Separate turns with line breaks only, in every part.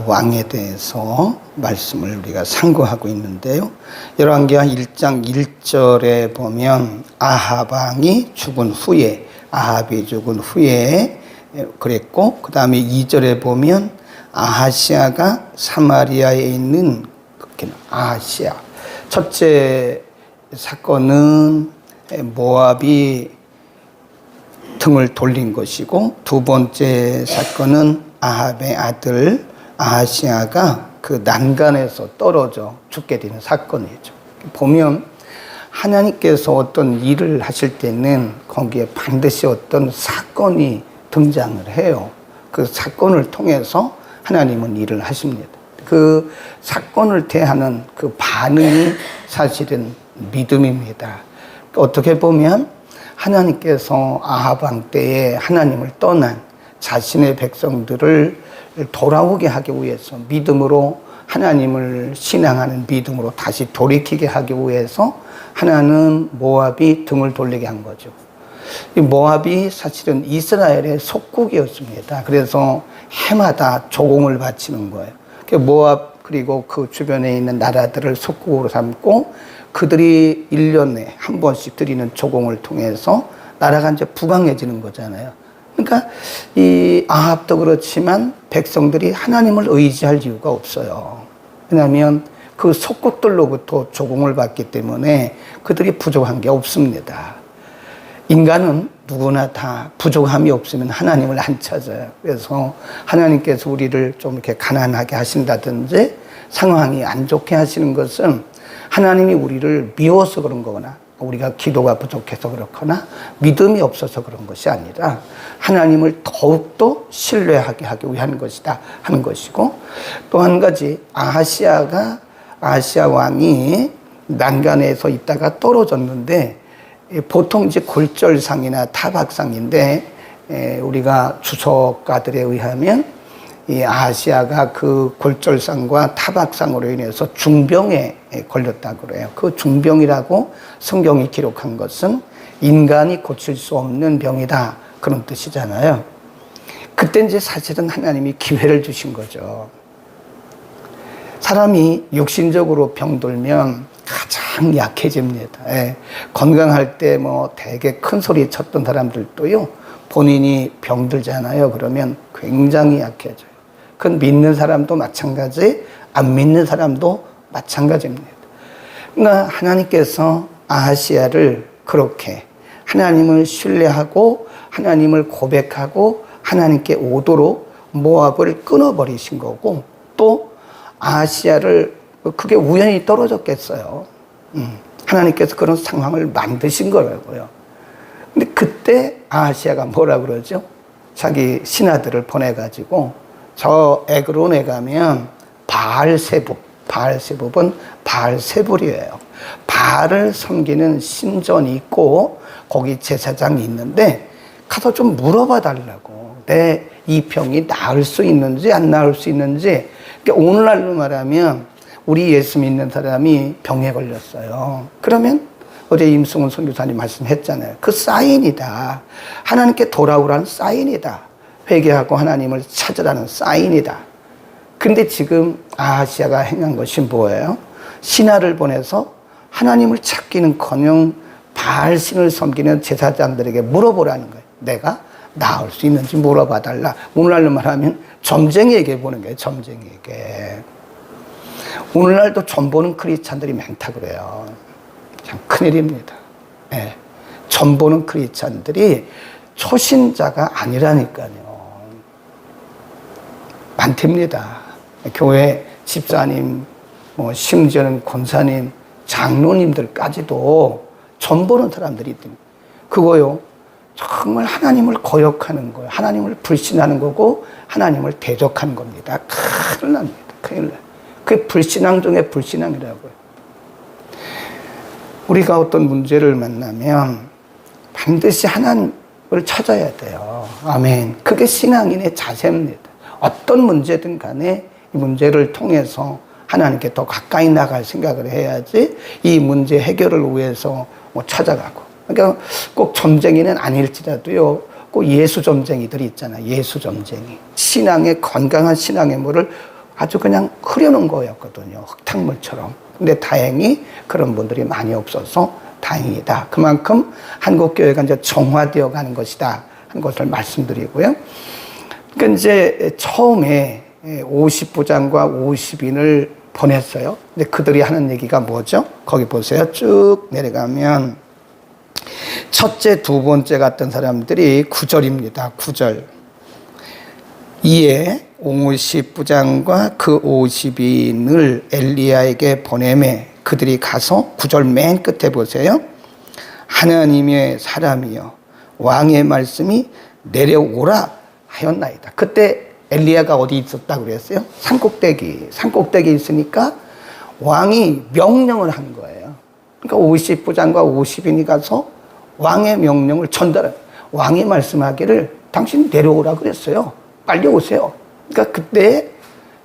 왕에 대해서 말씀을 우리가 상고하고 있는데요. 열왕기하 1장 1절에 보면 아합 왕이 죽은 후에, 아합이 죽은 후에 그랬고, 그 다음에 2절에 보면 아하시아가 사마리아에 있는 아하시아. 첫째 사건은 모압이 등을 돌린 것이고, 두 번째 사건은 아합의 아들 아하시아가 그 난간에서 떨어져 죽게 되는 사건이죠. 보면 하나님께서 어떤 일을 하실 때는 거기에 반드시 어떤 사건이 등장을 해요. 그 사건을 통해서 하나님은 일을 하십니다. 그 사건을 대하는 그 반응이 사실은 믿음입니다. 어떻게 보면 하나님께서 아합 왕 때에 하나님을 떠난 자신의 백성들을 돌아오게 하기 위해서, 믿음으로 하나님을 신앙하는 믿음으로 다시 돌이키게 하기 위해서 하나는 모압이 등을 돌리게 한 거죠. 이 모압이 사실은 이스라엘의 속국이었습니다. 그래서 해마다 조공을 바치는 거예요. 모압 그리고 그 주변에 있는 나라들을 속국으로 삼고 그들이 1년에 한 번씩 드리는 조공을 통해서 나라가 이제 부강해지는 거잖아요. 그러니까 이 아합도 그렇지만 백성들이 하나님을 의지할 이유가 없어요. 왜냐하면 그 속국들로부터 조공을 받기 때문에 그들이 부족한 게 없습니다. 인간은 누구나 다 부족함이 없으면 하나님을 안 찾아요. 그래서 하나님께서 우리를 좀 이렇게 가난하게 하신다든지 상황이 안 좋게 하시는 것은 하나님이 우리를 미워서 그런 거거나 우리가 기도가 부족해서 그렇거나 믿음이 없어서 그런 것이 아니라 하나님을 더욱더 신뢰하게 하기 위한 것이다 하는 것이고, 또 한 가지 아하시아 왕이 난간에서 있다가 떨어졌는데, 보통 이제 골절상이나 타박상인데 우리가 주석가들에 의하면 이 아하시아가 그 골절상과 타박상으로 인해서 중병에 걸렸다고 그래요. 그 중병이라고 성경이 기록한 것은 인간이 고칠 수 없는 병이다, 그런 뜻이잖아요. 그때 이제 사실은 하나님이 기회를 주신 거죠. 사람이 육신적으로 병들면 가장 약해집니다. 건강할 때 뭐 되게 큰 소리 쳤던 사람들도요, 본인이 병들잖아요. 그러면 굉장히 약해져요. 그건 믿는 사람도 마찬가지, 안 믿는 사람도 마찬가지입니다. 그러니까 하나님께서 아하시아를 그렇게 하나님을 신뢰하고 하나님을 고백하고 하나님께 오도록 모압을 끊어버리신 거고, 또 아하시아를 그게 우연히 떨어졌겠어요. 하나님께서 그런 상황을 만드신 거라고요. 근데 그때 아하시아가 뭐라 그러죠? 자기 신하들을 보내가지고 저 에그론에 가면 바알세붑은 바알세불이에요. 바알을 섬기는 신전이 있고 거기 제사장이 있는데 가서 좀 물어봐 달라고. 내 이 병이 나을 수 있는지 안 나을 수 있는지. 그러니까 오늘날로 말하면 우리 예수 믿는 사람이 병에 걸렸어요. 그러면 어제 임승훈 선교사님 말씀했잖아요. 그 사인이다. 하나님께 돌아오라는 사인이다. 회개하고 하나님을 찾으라는 사인이다. 근데 지금 아하시아가 행한 것이 뭐예요? 신하를 보내서 하나님을 찾기는커녕 바알신을 섬기는 제사장들에게 물어보라는 거예요. 내가 나을 수 있는지 물어봐 달라. 오늘날로 말하면 점쟁이에게 보는 거예요. 점쟁이에게. 오늘날도 점 보는 크리스찬들이 많다 그래요. 참 큰일입니다. 점 보는 크리스찬들이 초신자가 아니라니까요. 많답니다. 교회 집사님, 뭐 심지어는 권사님, 장로님들까지도 점 보는 사람들이 있답니다. 그거요, 정말 하나님을 거역하는 거예요. 하나님을 불신하는 거고 하나님을 대적하는 겁니다. 큰일 납니다. 큰일 나요. 그게 불신앙 중에 불신앙이라고요. 우리가 어떤 문제를 만나면 반드시 하나님을 찾아야 돼요. 아멘. 그게 신앙인의 자세입니다. 어떤 문제든 간에 이 문제를 통해서 하나님께 더 가까이 나갈 생각을 해야지 이 문제 해결을 위해서 찾아가고. 그러니까 꼭 점쟁이는 아닐지라도요, 꼭 그 예수 점쟁이들이 있잖아요. 예수 점쟁이. 신앙의 건강한 신앙의 물을 아주 그냥 흐려놓은 거였거든요. 흙탕물처럼. 근데 다행히 그런 분들이 많이 없어서 다행이다. 그만큼 한국교회가 이제 정화되어 가는 것이다. 한 것을 말씀드리고요. 그러니까 이제 처음에 50부장과 50인을 보냈어요. 근데 그들이 하는 얘기가 뭐죠? 거기 보세요. 쭉 내려가면 첫째, 두 번째 같은 사람들이 9절입니다. 9절. 이에 50부장과 그 50인을 엘리야에게 보내매 그들이 가서 9절 맨 끝에 보세요. 하나님의 사람이여 왕의 말씀이 내려오라 하였나이다. 그때 엘리야가 어디 있었다고 그랬어요? 산꼭대기 있으니까 왕이 명령을 한 거예요. 그러니까 50부장과 50인이 가서 왕의 명령을 전달해. 왕이 말씀하기를 당신 내려오라 그랬어요. 빨리 오세요. 그러니까 그때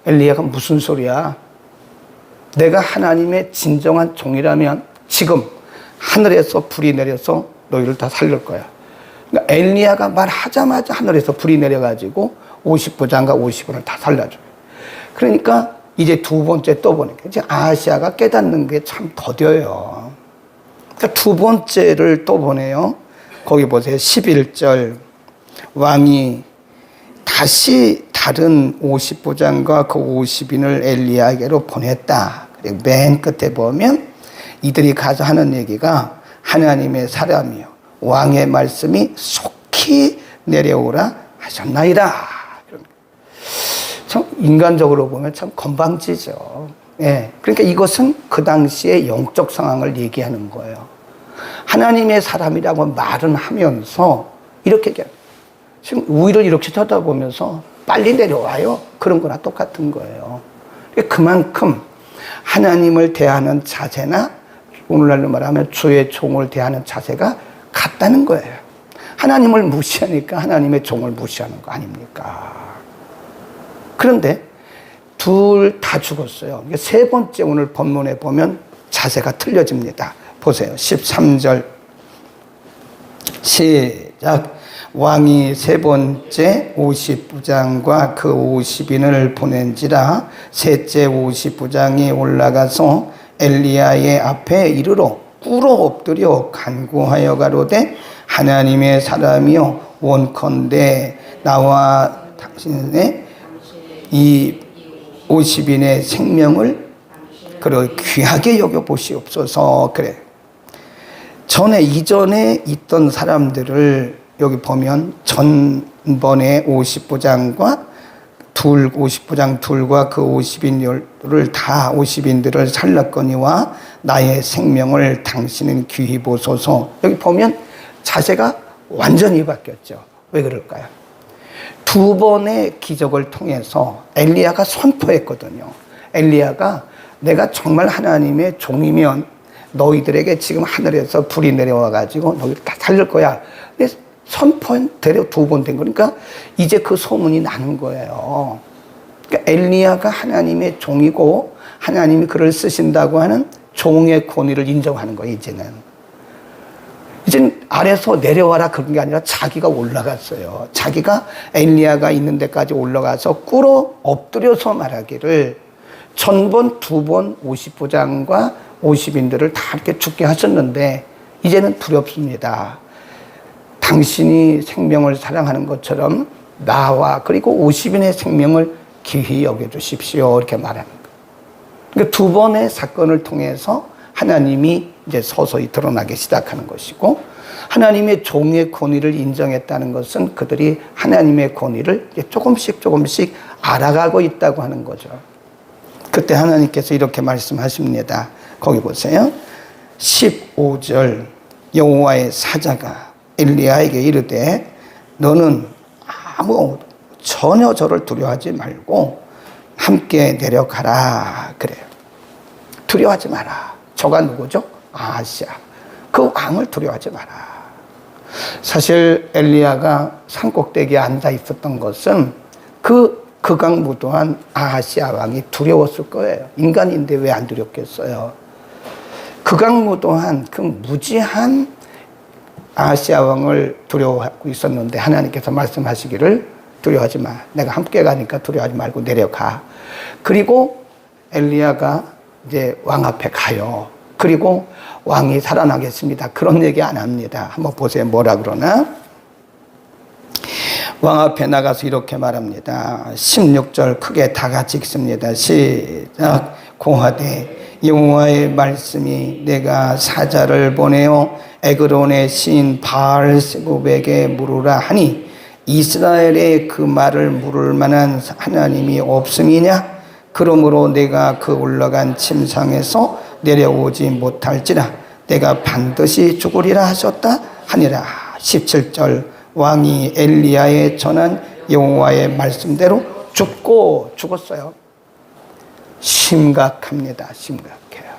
엘리야가 무슨 소리야? 내가 하나님의 진정한 종이라면 지금 하늘에서 불이 내려서 너희를 다 살릴 거야. 그러니까 엘리야가 말하자마자 하늘에서 불이 내려가지고 50부장과 50인을 다 살려줘요. 그러니까 이제 두 번째 또 보니까 이제 아하시아가 깨닫는 게 참 더뎌요. 그러니까 두 번째를 또 보내요. 거기 보세요. 11절. 왕이 다시 다른 50부장과 그 50인을 엘리야에게로 보냈다. 그리고 맨 끝에 보면 이들이 가서 하는 얘기가 하나님의 사람이요 왕의 말씀이 속히 내려오라 하셨나이다. 참 인간적으로 보면 참 건방지죠. 예. 그러니까 이것은 그 당시의 영적 상황을 얘기하는 거예요. 하나님의 사람이라고 말은 하면서 이렇게 얘기해요. 지금 위를 이렇게 쳐다보면서 빨리 내려와요. 그런 거나 똑같은 거예요. 그만큼 하나님을 대하는 자세나 오늘날로 말하면 주의 종을 대하는 자세가 같다는 거예요. 하나님을 무시하니까 하나님의 종을 무시하는 거 아닙니까? 그런데 둘 다 죽었어요. 세 번째 오늘 본문에 보면 자세가 틀려집니다. 보세요. 13절 시작. 왕이 세 번째 50부장과 그 50인을 보낸지라 셋째 50부장이 올라가서 엘리야의 앞에 이르러 꿇어 엎드려 간구하여 가로되 하나님의 사람이여 원컨대 나와 당신의 이 50인의 생명을 그러 귀하게 여겨 보시옵소서. 그래. 이전에 있던 사람들을 여기 보면 전번에 50부장과 50부장 둘과 그 50인들을 살렸거니와 나의 생명을 당신은 귀히 보소서. 여기 보면 자세가 완전히 바뀌었죠. 왜 그럴까요? 두 번의 기적을 통해서 엘리야가 선포했거든요. 엘리야가 내가 정말 하나님의 종이면 너희들에게 지금 하늘에서 불이 내려와가지고 너희를 다 살릴 거야. 선포한 대로 두 번 된 거니까 이제 그 소문이 나는 거예요. 그러니까 엘리야가 하나님의 종이고 하나님이 그를 쓰신다고 하는 종의 권위를 인정하는 거예요. 이제는 아래서 내려와라 그런 게 아니라 자기가 올라갔어요. 자기가 엘리야가 있는 데까지 올라가서 꿇어 엎드려서 말하기를 전번 두 번 50부장과 50인들을 다 이렇게 죽게 하셨는데 이제는 두렵습니다. 당신이 생명을 사랑하는 것처럼 나와 그리고 50인의 생명을 귀히 여겨주십시오. 이렇게 말하는 거예요. 그러니까 두 번의 사건을 통해서 하나님이 이제 서서히 드러나기 시작하는 것이고 하나님의 종의 권위를 인정했다는 것은 그들이 하나님의 권위를 이제 조금씩 알아가고 있다고 하는 거죠. 그때 하나님께서 이렇게 말씀하십니다. 거기 보세요. 15절 여호와의 사자가 엘리야에게 이르되 너는 전혀 저를 두려워하지 말고 함께 내려가라 그래요. 두려워하지 마라. 저가 누구죠? 아하시아. 그 왕을 두려워하지 마라. 사실 엘리야가 산꼭대기에 앉아 있었던 것은 그 극악무도한 아하시아 왕이 두려웠을 거예요. 인간인데 왜 안 두렵겠어요? 극악무도한 그 무지한 아하시아 왕을 두려워하고 있었는데 하나님께서 말씀하시기를 두려워하지 마. 내가 함께 가니까 두려워하지 말고 내려가. 그리고 엘리야가 이제 왕 앞에 가요. 그리고 왕이 살아나겠습니다. 그런 얘기 안 합니다. 한번 보세요. 뭐라 그러나? 왕 앞에 나가서 이렇게 말합니다. 16절 크게 다 같이 읽습니다. 시작. 고하되 여호와의 말씀이 내가 사자를 보내어 에그론의 시인 바알세굽에게 물으라 하니 이스라엘에 그 말을 물을 만한 하나님이 없음이냐? 그러므로 내가 그 올라간 침상에서 내려오지 못할지라 내가 반드시 죽으리라 하셨다 하니라. 17절 왕이 엘리야에 전한 여호와의 말씀대로 죽었어요. 심각합니다. 심각해요.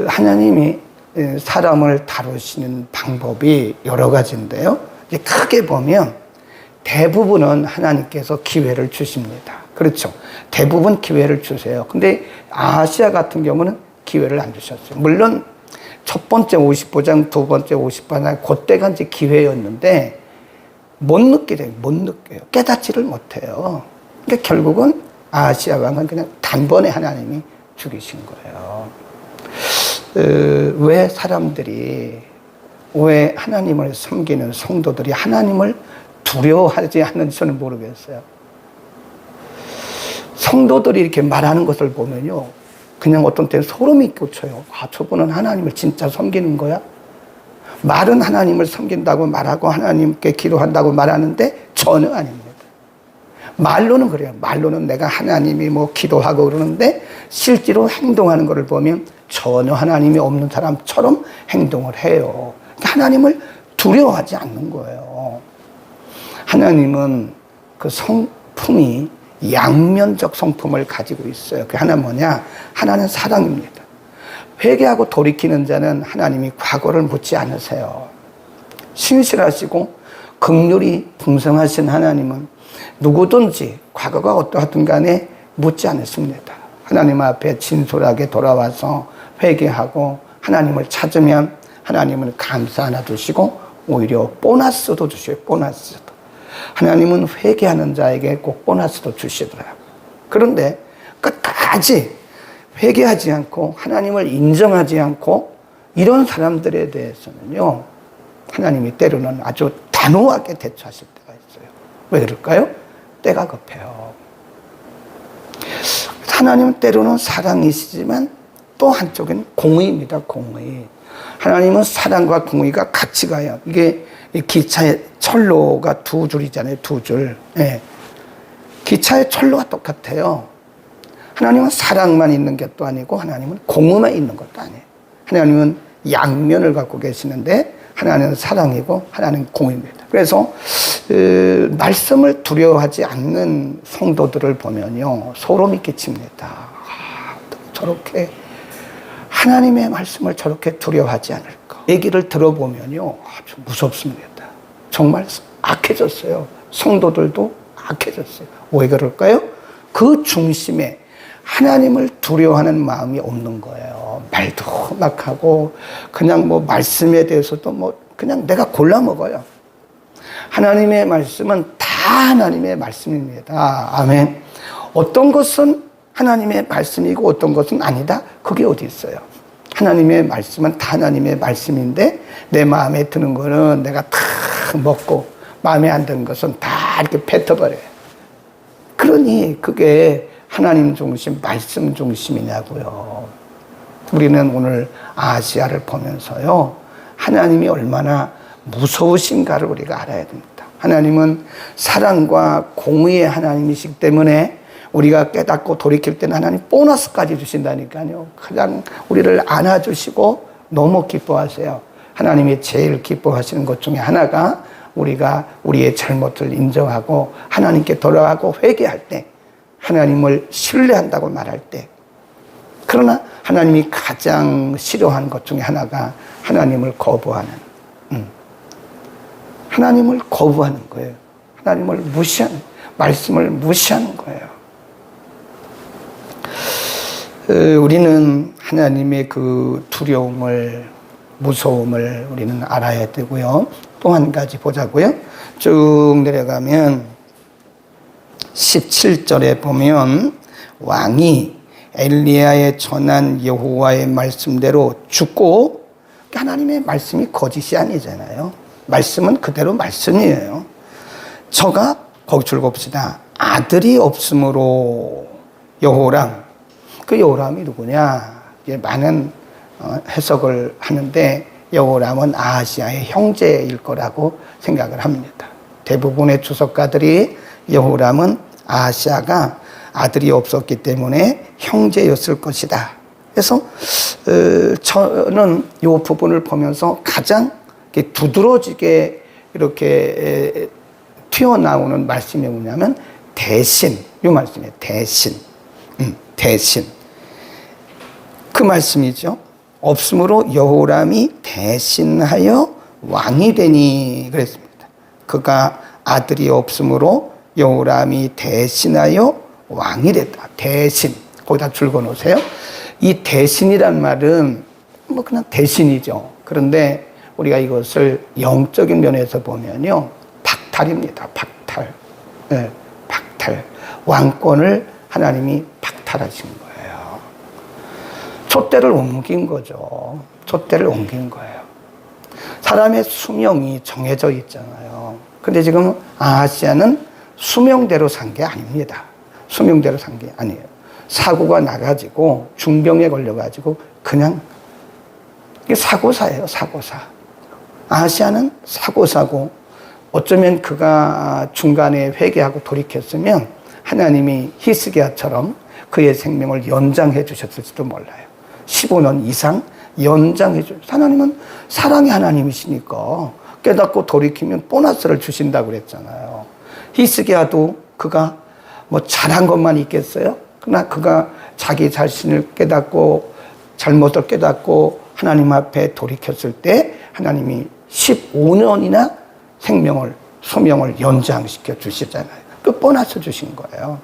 하나님이 사람을 다루시는 방법이 여러 가지인데요. 크게 보면 대부분은 하나님께서 기회를 주십니다. 그렇죠. 대부분 기회를 주세요. 근데 아하시아 같은 경우는 기회를 안 주셨어요. 물론 첫 번째 50보장, 두 번째 50보장, 그때가 이제 기회였는데 못 느껴요. 깨닫지를 못해요. 그러니까 결국은 아하시아 왕은 그냥 단번에 하나님이 죽이신 거예요. 왜 사람들이, 왜 하나님을 섬기는 성도들이 하나님을 두려워하지 않는지 저는 모르겠어요. 성도들이 이렇게 말하는 것을 보면요, 그냥 어떤 때는 소름이 끼쳐요. 아, 저분은 하나님을 진짜 섬기는 거야? 말은 하나님을 섬긴다고 말하고 하나님께 기도한다고 말하는데 전혀 아닙니다. 말로는 그래요. 말로는 내가 하나님이 뭐 기도하고 그러는데 실제로 행동하는 것을 보면 전혀 하나님이 없는 사람처럼 행동을 해요. 그러니까 하나님을 두려워하지 않는 거예요. 하나님은 그 성품이 양면적 성품을 가지고 있어요. 그 하나는 뭐냐? 하나는 사랑입니다. 회개하고 돌이키는 자는 하나님이 과거를 묻지 않으세요. 신실하시고 긍휼이 풍성하신 하나님은 누구든지 과거가 어떠하든 간에 묻지 않습니다. 하나님 앞에 진솔하게 돌아와서 회개하고 하나님을 찾으면 하나님은 감사 하나 주시고 오히려 보너스도 주셔요. 보너스도. 하나님은 회개하는 자에게 꼭 보너스도 주시더라고요. 그런데 끝까지 회개하지 않고 하나님을 인정하지 않고 이런 사람들에 대해서는요, 하나님이 때로는 아주 단호하게 대처하실 때가 있어요. 왜 그럴까요? 때가 급해요. 하나님은 때로는 사랑이시지만 또 한쪽은 공의입니다. 공의. 하나님은 사랑과 공의가 같이 가요. 이게 기차의 철로가 두 줄이잖아요. 두 줄. 네. 기차의 철로가 똑같아요. 하나님은 사랑만 있는 것도 아니고 하나님은 공의만 있는 것도 아니에요. 하나님은 양면을 갖고 계시는데 하나님은 사랑이고 하나님은 공의입니다. 그래서 말씀을 두려워하지 않는 성도들을 보면요, 소름이 끼칩니다. 저렇게 하나님의 말씀을 저렇게 두려워하지 않을까. 얘기를 들어보면요, 아주 무섭습니다. 정말 악해졌어요. 성도들도 악해졌어요. 왜 그럴까요? 그 중심에 하나님을 두려워하는 마음이 없는 거예요. 말도 막 하고 그냥 뭐 말씀에 대해서도 뭐 그냥 내가 골라 먹어요. 하나님의 말씀은 다 하나님의 말씀입니다. 아멘. 어떤 것은 하나님의 말씀이고 어떤 것은 아니다? 그게 어디 있어요? 하나님의 말씀은 다 하나님의 말씀인데 내 마음에 드는 거는 내가 다 먹고 마음에 안 드는 것은 다 이렇게 뱉어버려요. 그러니 그게 하나님 중심, 말씀 중심이냐고요. 우리는 오늘 아하시아를 보면서요, 하나님이 얼마나 무서우신가를 우리가 알아야 됩니다. 하나님은 사랑과 공의의 하나님이시기 때문에 우리가 깨닫고 돌이킬 때는 하나님 보너스까지 주신다니까요. 그냥 우리를 안아주시고 너무 기뻐하세요. 하나님이 제일 기뻐하시는 것 중에 하나가 우리가 우리의 잘못을 인정하고 하나님께 돌아가고 회개할 때, 하나님을 신뢰한다고 말할 때, 그러나 하나님이 가장 싫어하는 것 중에 하나가 하나님을 거부하는, 하나님을 거부하는 거예요. 하나님을 무시하는, 말씀을 무시하는 거예요. 우리는 하나님의 그 두려움을 무서움을 우리는 알아야 되고요. 또 한 가지 보자고요. 쭉 내려가면 17절에 보면 왕이 엘리야의 전한 여호와의 말씀대로 죽고, 하나님의 말씀이 거짓이 아니잖아요. 말씀은 그대로 말씀이에요. 저가 거기 줄봅시다. 아들이 없으므로 여호람, 그 여호람이 누구냐? 이제 많은 해석을 하는데 여호람은 아하시아의 형제일 거라고 생각을 합니다. 대부분의 주석가들이 여호람은 아하시아가 아들이 없었기 때문에 형제였을 것이다. 그래서 저는 이 부분을 보면서 가장 두드러지게 이렇게 튀어나오는 말씀이 뭐냐면 대신, 이 말씀이에요. 대신. 대신. 그 말씀이죠. 없으므로 여호람이 대신하여 왕이 되니 그랬습니다. 그가 아들이 없으므로 여호람이 대신하여 왕이 됐다. 대신. 거기다 줄거 놓으세요. 이 대신이란 말은 뭐 그냥 대신이죠. 그런데 우리가 이것을 영적인 면에서 보면요, 박탈입니다. 박탈. 네, 박탈. 왕권을 하나님이 박탈하신 거예요. 촛대를 옮긴 거죠. 촛대를 옮긴 거예요. 사람의 수명이 정해져 있잖아요. 근데 지금 아하시아는 수명대로 산 게 아닙니다. 수명대로 산 게 아니에요. 사고가 나가지고 중병에 걸려가지고 그냥 이게 사고사예요. 사고사. 아하시아는 사고사고, 어쩌면 그가 중간에 회개하고 돌이켰으면 하나님이 히스기야처럼 그의 생명을 연장해 주셨을지도 몰라요. 15년 이상 연장해 주셨어요. 하나님은 사랑의 하나님이시니까 깨닫고 돌이키면 보너스를 주신다고 그랬잖아요. 히스기야도 그가 뭐 잘한 것만 있겠어요? 그러나 그가 자기 자신을 깨닫고 잘못을 깨닫고 하나님 앞에 돌이켰을 때 하나님이 15년이나 생명을, 수명을 연장시켜 주시잖아요. 그 보너스 주신 거예요.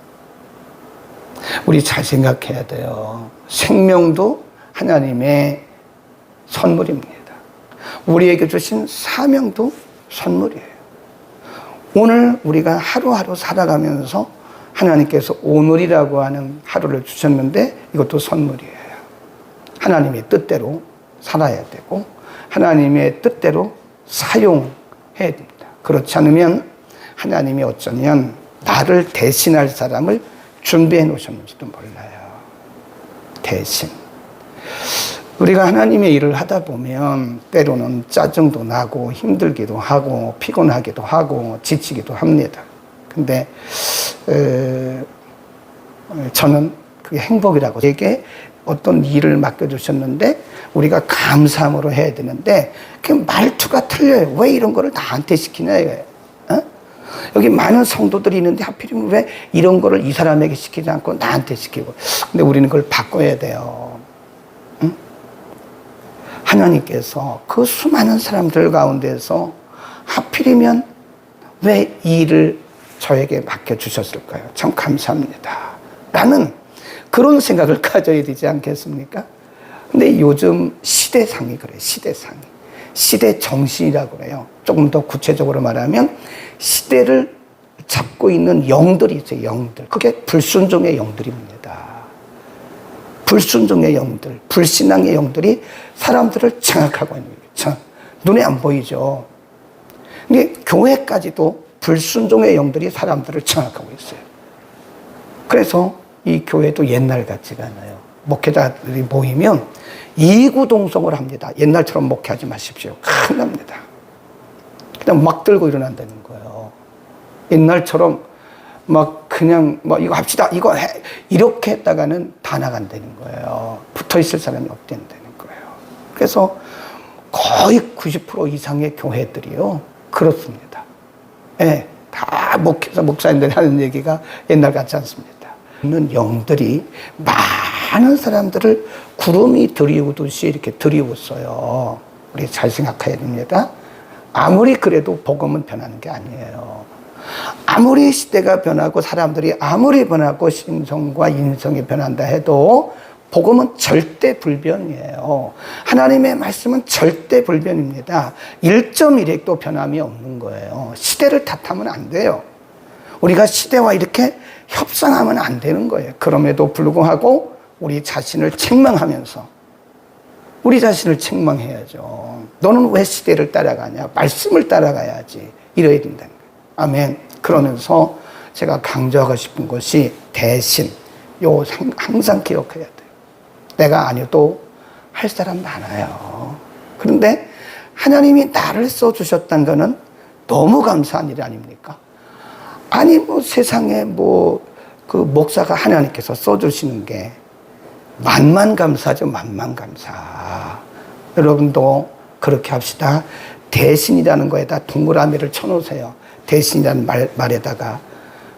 우리 잘 생각해야 돼요. 생명도 하나님의 선물입니다. 우리에게 주신 사명도 선물이에요. 오늘 우리가 하루하루 살아가면서 하나님께서 오늘이라고 하는 하루를 주셨는데 이것도 선물이에요. 하나님의 뜻대로 살아야 되고 하나님의 뜻대로 사용해야 됩니다. 그렇지 않으면 하나님이 어쩌면 나를 대신할 사람을 준비해 놓으셨는지도 몰라요. 대신. 우리가 하나님의 일을 하다 보면 때로는 짜증도 나고 힘들기도 하고 피곤하기도 하고 지치기도 합니다. 근데 저는 그게 행복이라고, 제게 어떤 일을 맡겨주셨는데 우리가 감사함으로 해야 되는데 그 말투가 틀려요. 왜 이런 거를 나한테 시키냐 이거예요. 어? 여기 많은 성도들이 있는데 하필이면 왜 이런 거를 이 사람에게 시키지 않고 나한테 시키고. 근데 우리는 그걸 바꿔야 돼요. 응? 하나님께서 그 수많은 사람들 가운데서 하필이면 왜 이 일을 저에게 맡겨주셨을까요? 참 감사합니다. 라는 그런 생각을 가져야 되지 않겠습니까? 근데 요즘 시대상이 그래요. 시대상이. 시대 정신이라고 그래요. 조금 더 구체적으로 말하면 시대를 잡고 있는 영들이 있어요. 영들. 그게 불순종의 영들입니다. 불순종의 영들, 불신앙의 영들이 사람들을 장악하고 있는 거예요. 눈에 안 보이죠. 근데 교회까지도 불순종의 영들이 사람들을 장악하고 있어요. 그래서 이 교회도 옛날 같지가 않아요. 목회자들이 모이면 이구동성을 합니다. 옛날처럼 목회하지 마십시오. 큰일 납니다. 그냥 막 들고 일어난다는 거예요. 옛날처럼 막 그냥 뭐 이거 합시다, 이거 해, 이렇게 했다가는 다 나간다는 거예요. 붙어 있을 사람이 없다는 거예요. 그래서 거의 90% 이상의 교회들이요 그렇습니다. 예, 다 목사님들이 하는 얘기가 옛날 같지 않습니다. 있는 영들이 많은 사람들을 구름이 들이우듯이 이렇게 들이웠어요. 우리 잘 생각해야 됩니다. 아무리 그래도 복음은 변하는 게 아니에요. 아무리 시대가 변하고 사람들이 아무리 변하고 심성과 인성이 변한다 해도 복음은 절대 불변이에요. 하나님의 말씀은 절대 불변입니다. 1.1핵도 변함이 없는 거예요. 시대를 탓하면 안 돼요. 우리가 시대와 이렇게 협상하면 안 되는 거예요. 그럼에도 불구하고 우리 자신을 책망하면서 우리 자신을 책망해야죠. 너는 왜 시대를 따라가냐? 말씀을 따라가야지. 이래야 된다는 거예요. 아멘. 그러면서 제가 강조하고 싶은 것이 대신, 요 항상 기억해야 돼요. 내가 아니어도 할 사람 많아요. 그런데 하나님이 나를 써주셨다는 거는 너무 감사한 일 아닙니까? 아니, 세상에 그 목사가 하나님께서 써주시는 게 만만 감사죠, 만만 감사. 여러분도 그렇게 합시다. 대신이라는 거에다 동그라미를 쳐놓으세요. 대신이라는 말에다가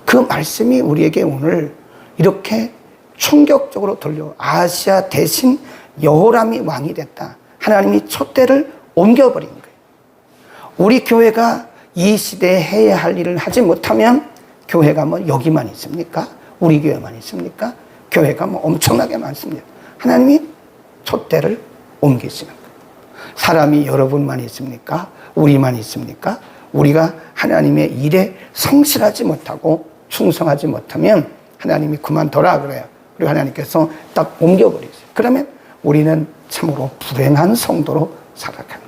그 말씀이 우리에게 오늘 이렇게 충격적으로 아시아 대신 여호람이 왕이 됐다. 하나님이 촛대를 옮겨버린 거예요. 우리 교회가 이 시대에 해야 할 일을 하지 못하면 교회가 여기만 있습니까? 우리 교회만 있습니까? 교회가 엄청나게 많습니다. 하나님이 촛대를 옮기시는 거예요. 사람이 여러분만 있습니까? 우리만 있습니까? 우리가 하나님의 일에 성실하지 못하고 충성하지 못하면 하나님이 그만둬라 그래요. 그리고 하나님께서 딱 옮겨버리세요. 그러면 우리는 참으로 불행한 성도로 살아갑니다.